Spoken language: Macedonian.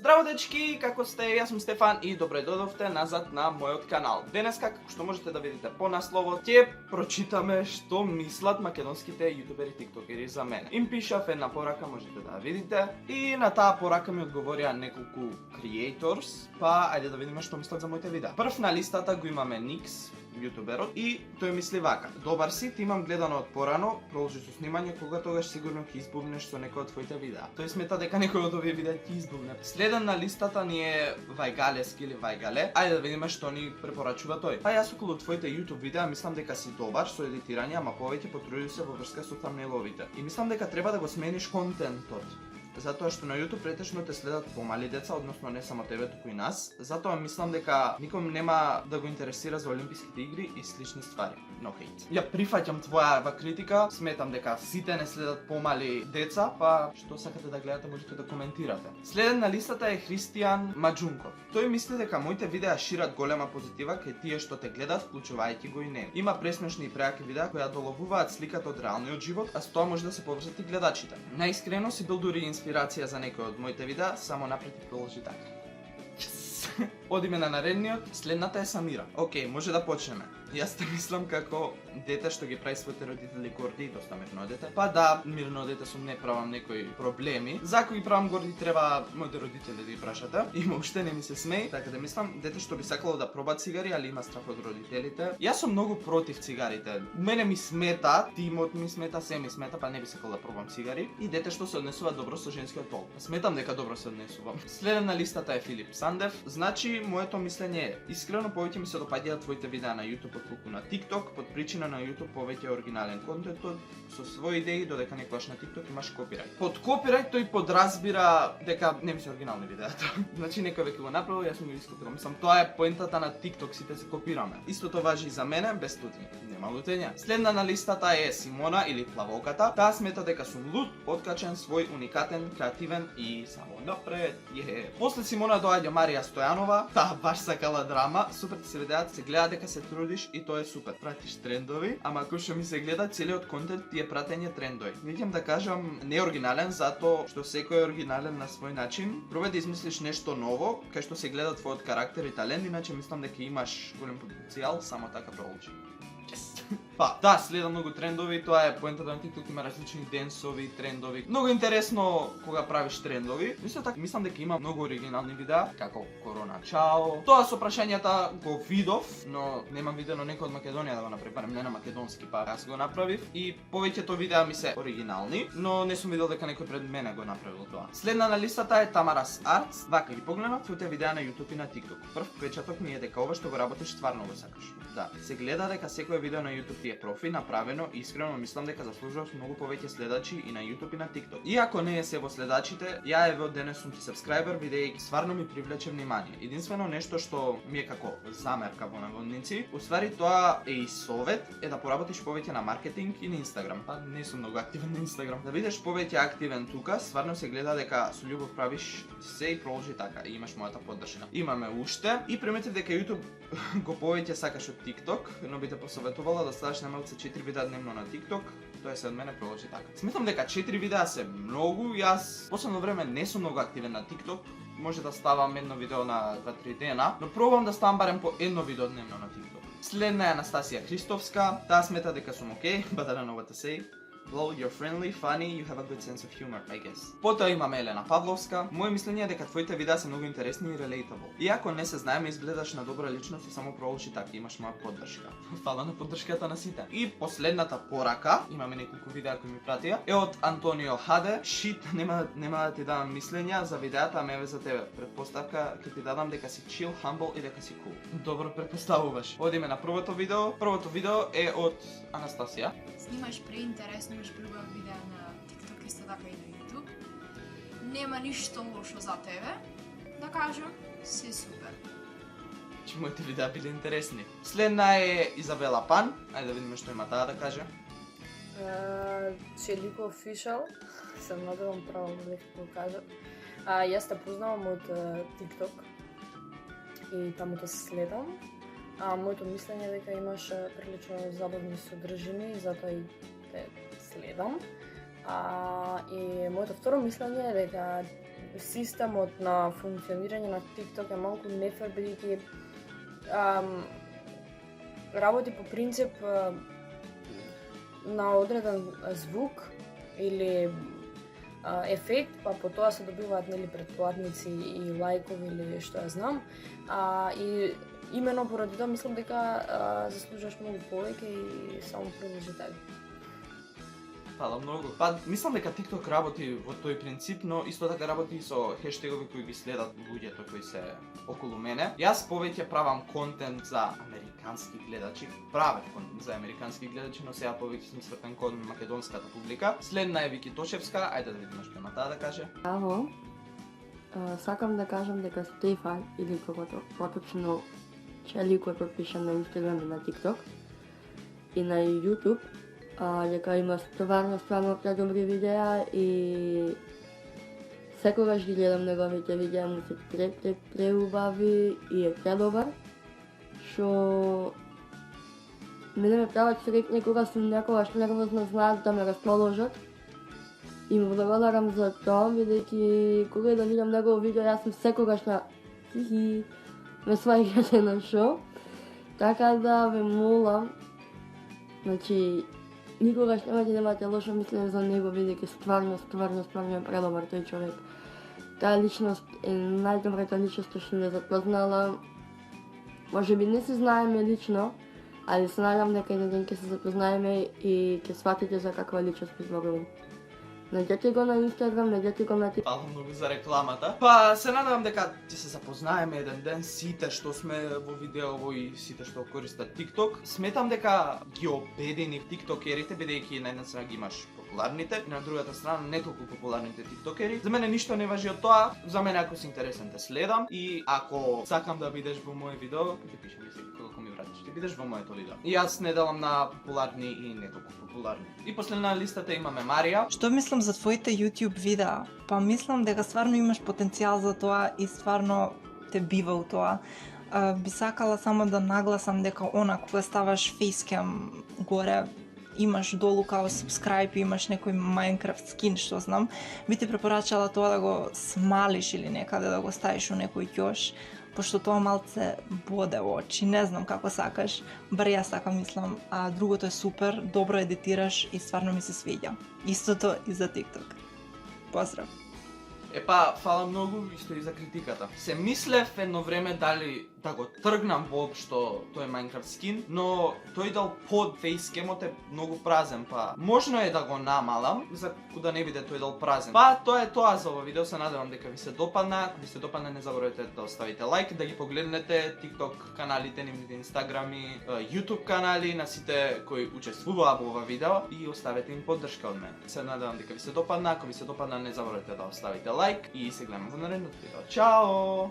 Здраво дечки, како сте? Јас сум Стефан и добре додовте назад на мојот канал. Денеска, како што можете да видите по насловот, ќе прочитаме што мислат македонските јутубери и тиктокери за мене. Им пишав една порака, можете да ја видите, и на таа порака ми одговорија неколку creators, па ајде да видиме што мислат за моите видеа. Прв на листата го имаме Никс, јутуберот, и тој мисли вака: добар си, ти имам гледано од порано, продолжи со снимање, кога тогаш сигурно ќе избувнеш со некој од твоите видеа. Тој смета дека некој од овие видеа ќе избувне. Следен на листата ни е Вајгалески или Вајгале. Ајде да видиме што ни препорачува тој. Па јас околу твоите YouTube видеа мислам дека си добар со едитирање, ама повеќе потруди се во врска со thumbnailовите. И мислам дека треба да го смениш контентот. Затоа што на YouTube претежно те следат помали деца, односно не само тебе, туку и нас. Затоа мислам дека ником нема да го интересира за Олимписките игри и слични ствари. No hate. Ја прифаќам твојава критика, сметам дека сите не следат помали деца, па што сакате да гледате можете да коментирате. Следен на листата е Христијан Маџунков. Тој мисли дека моите видеа шират голема позитива кај тие што те гледат, вклучувајќи го и не. Има пресмешни и преаки видеа кои ја доловуваат сликата од реалниот живот, а со тоа може да се поврзат и гледачите. Наискрено си бил дури инспирација за некој од моите видеа, само напред и продолжи така. Одиме на наредниот, следната е Самира. Океј, може да почнеме. Јас те мислам како дете што ги прави своите родители горди, доста мирно дете. Па да, мирно дете сум, не правам некои проблеми. За кои правам горди треба моите родители да ги прашате. Има уште не ми се смеи, така да мислам дете што би сакало да проба цигари, али има страх од родителите. Јас сум многу против цигарите. Мене ми смета, тимот ми смета, се ми смета, па не би сакал да пробам цигари. И дете што се однесува добро со женскиот пол. Сметам дека добро се однесувам. Следен на листата е Филип Сандев. Значи, моето мислење е: искрено повеќе ми се допаѓаат твоите видеа на YouTube отколку на TikTok, под причина на YouTube повеќе оригинален контент со своји идеи, додека некогаш на TikTok имаш копирајт. Под копирајт тој подразбира дека не ми се оригинални видеата. Значи некој веќе го направил, јас сум го ископирал. Мислам, тоа е поентата на TikTok, сите се копираме. Истото важи и за мене, без лутење. Нема лутење. Следна на листата е Симона или Плавоката. Таа смета дека сум луд, откачен, свој, уникатен, креативен и само напред. После Симона доаѓа Марија Стојанова. Таа баш сакала драма. Супер ти се видеат, се гледа дека се трудиш и тоа е супер. Пратиш трендови, ама кој што ми се гледа, целиот контент ти е пратење трендови. Викам да кажам не оригинален, затоа што секој е оригинален на свој начин. Пробај да измислиш нешто ново, кај што се гледа твојот карактер и талент, иначе мислам дека имаш голем потенцијал, само така продолжи. Па, да, следам многу трендови, тоа е поентата на TikTok, има различни денсови, трендови. Многу интересно кога правиш трендови. Мислам дека има многу оригинални видеа, како Корона Чао. Тоа со прашањата го видов, но немам видено некој од Македонија да го направи, барем не на македонски, па јас го направив и повеќето видеа ми се оригинални, но не сум видел дека некој пред мене го направил тоа. Следна на листата е Тамарас Артс. Вака ги погледнав твоите видеа на YouTube и на TikTok. Прв впечаток ми е дека ова што го работиш стварно го сакаш. Да, се гледа дека секое видео на YouTube ти е профи, направено и искрено мислам дека заслужуваш многу повеќе следачи и на YouTube и на TikTok. Иако не е се во следачите, ја еве од денес сум ти сабскрајбер, видејќи стварно ми привлече внимание. Единствено нешто што ми е како замерка во наводници, уствари тоа е и совет, е да поработиш повеќе на маркетинг и на Instagram. Па не сум многу активен на Instagram. Да бидеш повеќе активен тука, стварно се гледа дека со љубов правиш се и продолжи така и имаш мојата поддршка. Имаме уште и приметив дека YouTube го повеќе сакаш од TikTok, но би те посоветувала да ставиш намалку 4 видеа дневно на TikTok. Тоа се од мене, продолжи така. Сметам дека 4 видеа се многу, јас последно време не сум многу активен на TikTok. Може да ставам едно видео на 2-3 дена, но пробам да ставам барем по едно видео дневно на TikTok. Следна е Анастасија Христовска. Таа смета дека сум окей, but I don't know what to say. Well, you're friendly, funny, you have a good sense of humor, I guess. Потоа имаме Елена Павловска. Моје мислење е дека твоите видеа се многу интересни и relatable. Иако не се знаеме, изгледаш на добра личност и само продолжи така, имаш моја поддршка. Фала на поддршката на сите. И последната порака, имаме неколку видеа кои ми пратија, е од Антонио Хаде. Shit, нема да ти дадам мислења за видеата, ама еве за тебе. Предпоставка ќе ти дадам дека си chill, humble и дека си cool. Добро предпоставуваш. Одиме на првото видео. Првото видео е од Анастасија. Снимаш преинтересно, имаш пребави видеа на TikTok исто така и на YouTube. Нема ништо лошо за тебе. Да кажам, се супер. Че моите видеа биле интересни. Следна е Изабела Пан. Ајде да видиме што има таа да каже. Челико Official. Се надевам право да го кажа. Јас те познавам од TikTok и таму те следам. Моето мислење е дека имаш прилично забавни содржини и затоа и те следам. И моето второ мислење е дека системот на функционирање на TikTok е малку нефер, бидејќи работи по принцип на одреден звук или ефект, па по тоа се добиваат нели претплатници и лајкови или што ја знам. И имено поради тоа мислам дека заслужуваш многу повеќе и само продолжи така. Фала многу. Па, мислам дека TikTok работи во тој принцип, но исто така работи и со хештегови кои ги следат луѓето кои се околу мене. Јас повеќе правам контент за американски гледачи, правев контент за американски гледачи, но сега повеќе сум свртен кон македонската публика. Следна е Вики Тошевска, ајде да видиме што има таа да каже. Аво, сакам да кажам дека Стефан, или когото поточно Чели кој подпишам на Инстаграм и на TikTok и на YouTube, дека има стварно предобри видеа и секогаш ги гледам неговите видеа, му се преубави и е предобар, што мене ме прават среќни кога сум некогаш нервозна, знаат да ме расположат. И му благодарам за тоа, бидејќи кога да видам негово видео, јас сум секогаш на хихи, ме сваѓате на шо. Така да ве молам, значи, никогаш немате да имате лошо мислење за него, бидејќи стварно е предобар тој човек. Таа личност е најдобрата личност што не запознала. Може би не се знаеме лично, али се надам дека еден ден ќе се запознаеме и ќе сватите за каква личност зборувам. Најдете го на Инстаграм, најдете го на TikTok. Фала многу за рекламата. Па се надевам дека ќе се запознаеме еден ден сите што сме во видеово и сите што користат TikTok. Сметам дека ги обединив тиктокерите, бидејќи на една страна ги имаш популарните и на другата страна не толку популарните тиктокери. За мене ништо не важи од тоа. За мене ако си интересен те следам и ако сакам да бидеш во моје видео, ќе ти пишам и кога ми вратиш, ќе бидеш во моето видео. И јас не делам на популарни и не толку популарни. И после на листата имаме Марија. Што мислам за твоите YouTube видеа? Па мислам дека стварно имаш потенцијал за тоа и стварно те бива у тоа. Би сакала само да нагласам дека она кога ставаш фейскем горе, имаш долу као subscribe и имаш некој Minecraft скин, што знам, би те препорачала тоа да го смалиш или некаде да го ставиш у некој ќош, пошто тоа малце боде во очи, не знам како сакаш, бар јас така мислам, а другото е супер, добро едитираш и стварно ми се свиѓа. Истото и за TikTok. Поздрав! Епа, фала многу исто и за критиката. Се мислев едно време дали да го тргнам воопшто тој Minecraft скин, но тој дал под фейскемот е многу празен, па можно е да го намалам, за кога не биде тој дал празен. Па тоа е тоа за ова видео, се надевам дека ви се допадна. Ако ви се допадна, не заборавајте да оставите лайк, да ги погледнете TikTok каналите, нивните Инстаграми, YouTube канали на сите кои учествуваа во ова видео и оставете им поддршка од мене. Се надевам дека ви се допадна, ако ви се допадна, не заборавајте да оставите лайк и се гледаме во наредното видео. Чао!